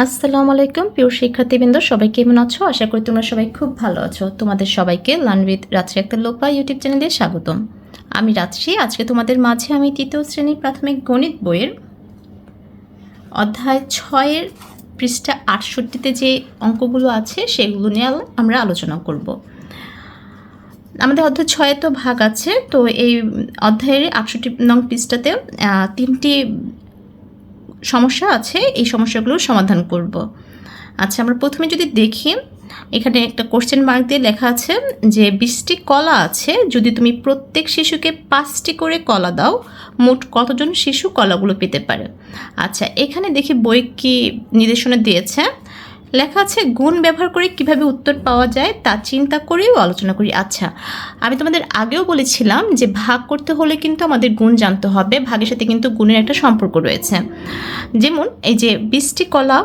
আসসালামু আলাইকুম প্রিয় শিক্ষার্থীবৃন্দ, সবাই কেমন আছো? আশা করি তোমরা সবাই খুব ভালো আছো। তোমাদের সবাইকে learn with Rajashree Akhtar Lopa YouTube চ্যানেলে স্বাগতম। আমি রাজশ্রী। আজকে তোমাদের মাঝে আমি তৃতীয় শ্রেণীর প্রাথমিক গণিত বইয়ের অধ্যায় 6-এর পৃষ্ঠা 68-তে যে অঙ্কগুলো আছে সেগুলো নিয়ে আমরা আলোচনা করব। আমাদের অধ্যায় 6-এ তো ভাগ আছে, তো এই অধ্যায়ের 68 নং পৃষ্ঠাতে 3টি সমস্যা আছে, এই সমস্যাগুলোর সমাধান করব। আচ্ছা, আমরা প্রথমে যদি দেখি, এখানে একটা কোশ্চেন মার্ক দিয়ে লেখা আছে যে 20টি কলা আছে, যদি তুমি প্রত্যেক শিশুকে 5টি করে কলা দাও, মোট কতজন শিশু কলাগুলো পেতে পারে? আচ্ছা, এখানে দেখি বই কি নির্দেশনা দিয়েছে। লেখা আছে গুণ ব্যবহার করে কিভাবে উত্তর পাওয়া যায় তা চিন্তা করেও আলোচনা করি। আচ্ছা, আমি তোমাদের আগেও বলেছিলাম যে ভাগ করতে হলে কিন্তু আমাদের গুণ জানতে হবে, ভাগের সাথে কিন্তু গুণের একটা সম্পর্ক রয়েছে। যেমন এই যে 20টি কলা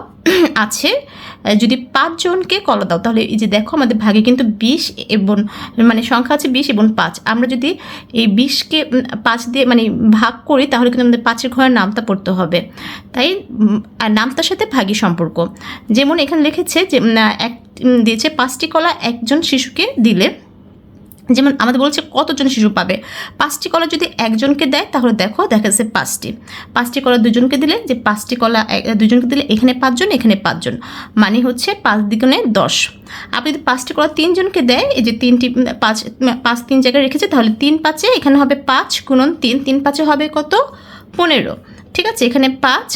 আছে, যদি 5 জনকে কলা দাও, তাহলে এই যে দেখো আমাদের ভাগে কিন্তু 20 এবং মানে সংখ্যা আছে 20 এবং 5। আমরা যদি এই 20কে 5 দিয়ে মানে ভাগ করি, তাহলে কিন্তু আমাদের 5-এর ঘরের নামতা পড়তে হবে। তাই নামতার সাথে ভাগী সম্পর্ক। যেমন এখানে লিখেছে যে এক দিয়েছে 5টি কলা একজন শিশুকে দিলে, যেমন আমাদের বলছে কতজন শিশু পাবে। 5টি কলা যদি একজনকে দেয়, তাহলে দেখা যাচ্ছে 5টি কলা দুজনকে দিলে, যে 5টি কলা দুজনকে দিলে এখানে 5 জন, এখানে 5 জন, মানে হচ্ছে 5 দ্বিগুণে 10। আপনি যদি 5টি কলা 3 জনকে দেয়, এই যে 5 3 জায়গায় রেখেছে, তাহলে 3 5-এ এখানে হবে 5 গুণন 3, 3 5-এ হবে কত? 15। ঠিক আছে, এখানে 5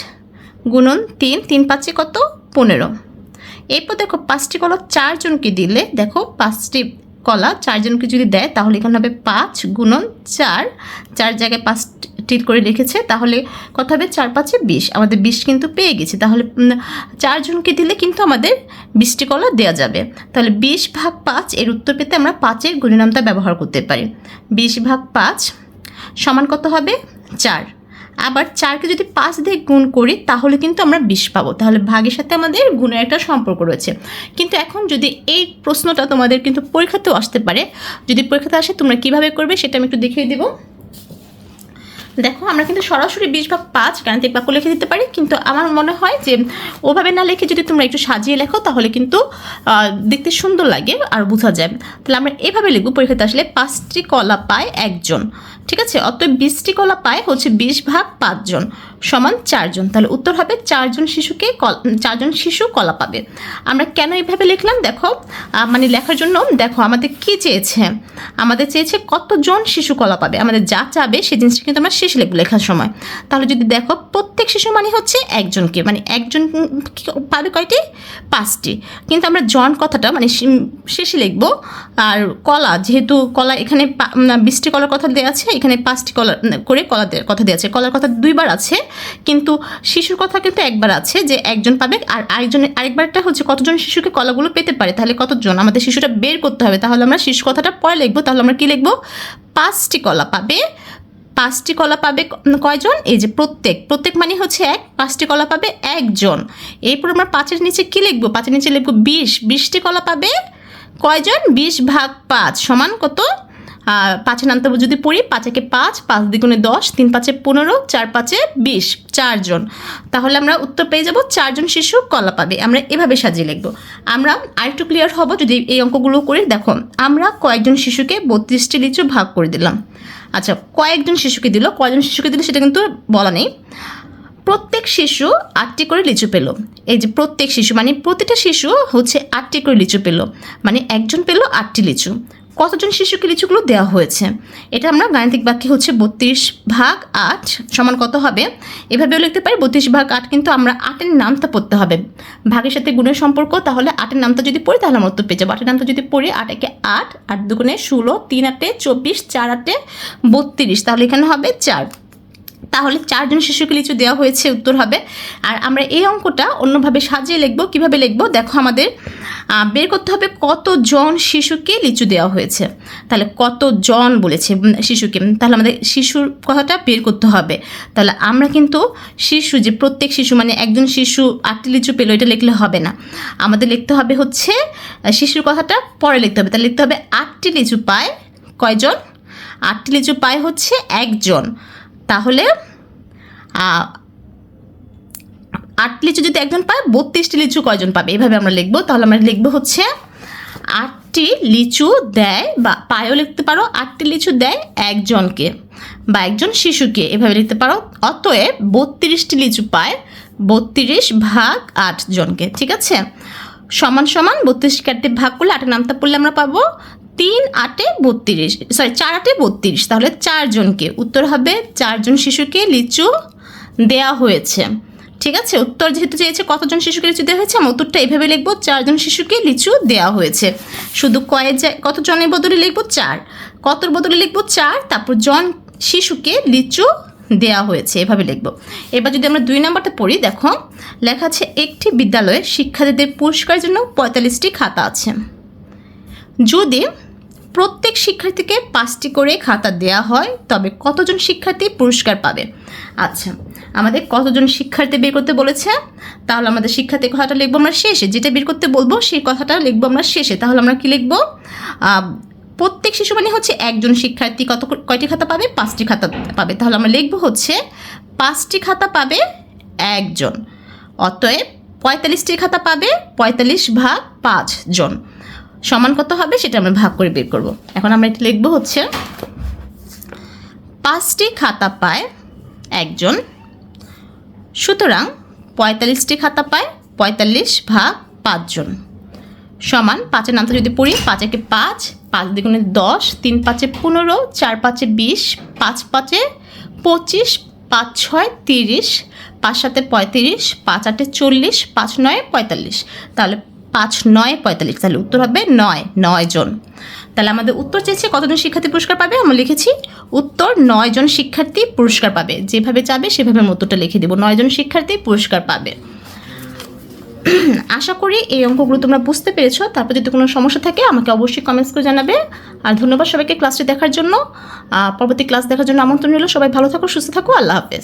গুণন 3, 3 5-এ কত? 15। এরপর দেখো 5টি কলা 4 জনকে দিলে, দেখো 5টি কলা 4 জনকে যদি দেয়, তাহলে এখানে হবে 5 গুণন 4, 4 জায়গায় 5টি করে রেখেছে, তাহলে কত হবে? 4 5-এ 20। আমাদের 20 কিন্তু পেয়ে গেছি। তাহলে 4 জনকে দিলে কিন্তু আমাদের 20টি কলা দেওয়া যাবে। তাহলে 20/5 এর উত্তর পেতে আমরা 5-এর গুণিনামতা ব্যবহার করতে পারি। 20/5 সমান কত হবে? 4। আবার 4কে যদি 5 দিয়ে গুণ করি, তাহলে কিন্তু আমরা 20 পাবো। তাহলে ভাগের সাথে আমাদের গুণের একটা সম্পর্ক রয়েছে। কিন্তু এখন যদি এই প্রশ্নটা তোমাদের কিন্তু পরীক্ষাতেও আসতে পারে, যদি পরীক্ষাতে আসে তোমরা কিভাবে করবে সেটা আমি একটু দেখিয়ে দেবো। দেখো, আমরা কিন্তু সরাসরি 20/5 গাণিতিক বাক্য লিখে দিতে পারি, কিন্তু আমার মনে হয় যে ওভাবে না লিখে যদি তোমরা একটু সাজিয়ে লেখো, তাহলে কিন্তু দেখতে সুন্দর লাগে আর বোঝা যায়। তাহলে আমরা এভাবে লিখবো, পরীক্ষাতে আসলে 5টি কলা পায় একজন। ঠিক আছে, অতএব 20টি কলা পায় হচ্ছে 20/5 জন সমান 4 জন। তাহলে উত্তর হবে 4 জন শিশু কলা পাবে। আমরা কেন এইভাবে লিখলাম দেখো, মানে লেখার জন্য দেখো আমাদের কি চেয়েছে, আমাদের চেয়েছে কতজন শিশু কলা পাবে। আমাদের যা চাবে সেই জিনিসটা কিন্তু আমরা শেষে লিখবো লেখার সময়। তাহলে যদি দেখো প্রত্যেক শিশু মানে হচ্ছে একজনকে, মানে একজন পাবে কয়টি? 5টি। কিন্তু আমরা জন কথাটা মানে শেষে লিখবো। আর কলা, যেহেতু কলা এখানে 20টি কলার কথা দেওয়া আছে, এখানে 5টি কলা করে কলা কথা দেওয়া আছে। কলার কথা 2বার আছে, কিন্তু শিশুর কথা কিন্তু একবার আছে যে একজন পাবে। আর আরেকবারটা হচ্ছে কতজন শিশুকে কলাগুলো পেতে পারে, তাহলে কতজন আমাদের শিশুটা বের করতে হবে। তাহলে আমরা শিশু কথাটা পরে লিখবো। তাহলে আমরা কি লিখবো? 5টি কলা পাবে। 5টি কলা পাবে কয়জন? এই যে প্রত্যেক মানে হচ্ছে 1, 5টি কলা পাবে একজন। এরপর আমরা 5-এর নিচে কি লিখবো? 5-এর নিচে লিখবো 20। 20টি কলা পাবে কয়জন? 20/5 সমান কত? 5-এর নামটা যদি পড়ি, 5-একে 5, 5 দ্বিগুণে 10, 3 5-এ 15, 4 5-এ 20, 4 জন। তাহলে আমরা উত্তর পেয়ে যাব 4 জন শিশু কলা পাবে। আমরা এভাবে সাজিয়ে লিখবো। আমরা আরেকটু ক্লিয়ার হব যদি এই অঙ্কগুলো করি। দেখো, আমরা কয়েকজন শিশুকে 32টি লিচু ভাগ করে দিলাম। আচ্ছা, কয়েকজন শিশুকে দিল, কয়জন শিশুকে দিল সেটা কিন্তু বলা নেই। প্রত্যেক শিশু 8টি করে লিচু পেল। এই যে প্রত্যেক শিশু মানে প্রতিটা শিশু হচ্ছে 8টি করে লিচু পেল, মানে একজন পেল 8টি লিচু। কতজন শিশুকে লিচুগুলো দেওয়া হয়েছে? এটা আমরা গাণিতিক বাক্যে হচ্ছে 32/8 সমান কত হবে? এভাবেও লিখতে পারি। 32/8 কিন্তু আমরা 8-এর নামতা পড়তে হবে, ভাগের সাথে গুণের সম্পর্ক। তাহলে 8-এর নামতা যদি পড়ি, তাহলে আমরা উত্তর পেয়ে যাবো। 8-এর নামতা যদি পড়ি, 8-একে 8, 8 দুগুণে 16, 3 8-এ 24, 4 8-এ 32, তাহলে এখানে হবে 4। তাহলে 4 জন শিশুকে লিচু দেওয়া হয়েছে, উত্তর হবে। আর আমরা এই অঙ্কটা অন্যভাবে সাজিয়ে লিখবো। কিভাবে লিখবো দেখো, আমাদের বের করতে হবে কতজন শিশুকে লিচু দেওয়া হয়েছে। তাহলে কতজন বলেছে শিশুকে, তাহলে আমাদের শিশুর কথাটা বের করতে হবে। তাহলে আমরা কিন্তু শিশু, যে প্রত্যেক শিশু মানে একজন শিশু 8টি লিচু পেলো, এটা লিখলে হবে না। আমাদের লিখতে হবে হচ্ছে শিশুর কথাটা পরে লিখতে হবে। তাহলে লিখতে হবে 8টি লিচু পায় কয়জন? 8টি লিচু পায় হচ্ছে একজন। তাহলে 8টি লিচু যদি একজন পায় 32টি লিচু কয়জন পাবে, এভাবে আমরা লিখবো। তাহলে আমরা লিখবো হচ্ছে 8টি লিচু দেয়, বা পায়ও লিখতে পারো 8টি লিচু দেয় একজনকে বা একজন শিশুকে, এভাবে লিখতে পারো। অতএব 32টি লিচু পায় 32 ভাগ 8 জনকে, ঠিক আছে। সমান সমান 32কে ভাগ করলে 8-এর নামতা পড়লে আমরা পাবো 3 8-এ 32, সরি 4 8-এ 32, তাহলে 4 জনকে। উত্তর হবে 4 জন শিশুকে লিচু দেয়া হয়েছে, ঠিক আছে। উত্তর যেহেতু চেয়েছে কতজন শিশুকে লিচু দেওয়া হয়েছে, আমি উত্তরটা এভাবে লিখবো 4 জন শিশুকে লিচু দেওয়া হয়েছে। শুধু কত জনের বদলে লিখবো 4, কতর বদলে লিখবো 4, তারপর জন শিশুকে লিচু দেওয়া হয়েছে, এভাবে লিখবো। এবার যদি আমরা 2 নম্বরটা পড়ি, দেখো লেখা আছে একটি বিদ্যালয়ে শিক্ষার্থীদের পুরস্কারের জন্য 45টি খাতা আছে। যদি প্রত্যেক শিক্ষার্থীকে 5টি করে খাতা দেওয়া হয় তবে কতজন শিক্ষার্থী পুরস্কার পাবে? আচ্ছা, আমাদের কতজন শিক্ষার্থী বের করতে বলেছে, তাহলে আমাদের শিক্ষার্থীর কথাটা লিখবো আমরা শেষে, যেটা বের করতে বলবো সেই কথাটা লিখবো আমরা শেষে। তাহলে আমরা কি লিখবো, প্রত্যেক শিশু মানে হচ্ছে একজন শিক্ষার্থী কয়টি খাতা পাবে, 5টি খাতা পাবে। তাহলে আমরা লিখবো হচ্ছে 5টি খাতা পাবে একজন, অতএব 45টি খাতা পাবে 45 ভাগ 5 জন, সমান কত হবে সেটা আমরা ভাগ করে বের করব। এখন আমরা এটা লিখবো হচ্ছে 5টি খাতা পায় একজন, সুতরাং 45টি খাতা পায় 45 ভাগ 5 জন, সমান 5-এর নামটা যদি পড়ি, 5 একে 5, 5 দ্বিগুণে 10, 3 5-এ 15, 4 5-এ 20, 5 5-এ 25, 5 6 30, 5 7-এ 35, 5 8-এ 40, 5 9-এ 45, তাহলে 5 9 45, তাহলে উত্তর হবে 9 জন। তাহলে আমাদের উত্তর চেয়েছে কতজন শিক্ষার্থী পুরস্কার পাবে, আমরা লিখেছি উত্তর 9 জন শিক্ষার্থী পুরস্কার পাবে। যেভাবে চাবে সেভাবে আমি উত্তরটা লিখে দেবো, 9 জন শিক্ষার্থী পুরস্কার পাবে। আশা করি এই অঙ্কগুলো তোমরা বুঝতে পেরেছো। তারপর যদি কোনো সমস্যা থাকে আমাকে অবশ্যই কমেন্টস করে জানাবে। আর ধন্যবাদ সবাইকে ক্লাসটি দেখার জন্য। পরবর্তী ক্লাস দেখার জন্য আমন্ত্রণ রইল। সবাই ভালো থাকো, সুস্থ থাকো, আল্লাহ হাফেজ।